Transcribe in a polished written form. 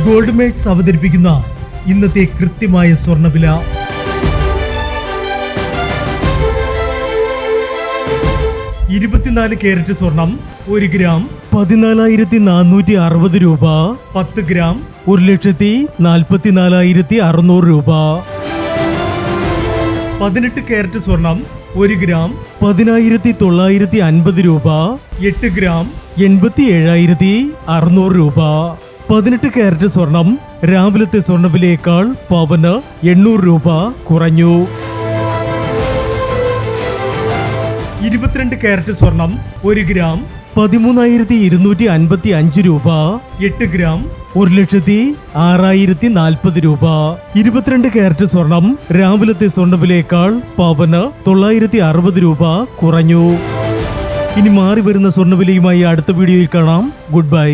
Gold makes അവതരിപ്പിക്കുന്ന ഇന്നത്തെ കൃത്യമായ സ്വർണ്ണവില. 24 കാരറ്റ് സ്വർണം 1 ഗ്രാം 14,460 രൂപ. 10 ഗ്രാം 1,44,600 രൂപ. 18 കാരറ്റ് സ്വർണം 1 ഗ്രാം 10,950 രൂപ. 8 ഗ്രാം 87,600 രൂപ. 18 കാരറ്റ് സ്വർണം രാവിലത്തെ സ്വർണ്ണവിലയേക്കാൾ പവന് 800 രൂപ കുറഞ്ഞു. 22 കാരറ്റ് സ്വർണം 1 ഗ്രാം 13,255 രൂപ. 8 ഗ്രാം 1,06,040 രൂപ. 22 കാരറ്റ് സ്വർണം രാവിലത്തെ സ്വർണ്ണവിലയേക്കാൾ പവന് 960 രൂപ കുറഞ്ഞു. ഇനി മാറി വരുന്ന സ്വർണ്ണവിലയുമായി അടുത്ത വീഡിയോയിൽ കാണാം. Good bye.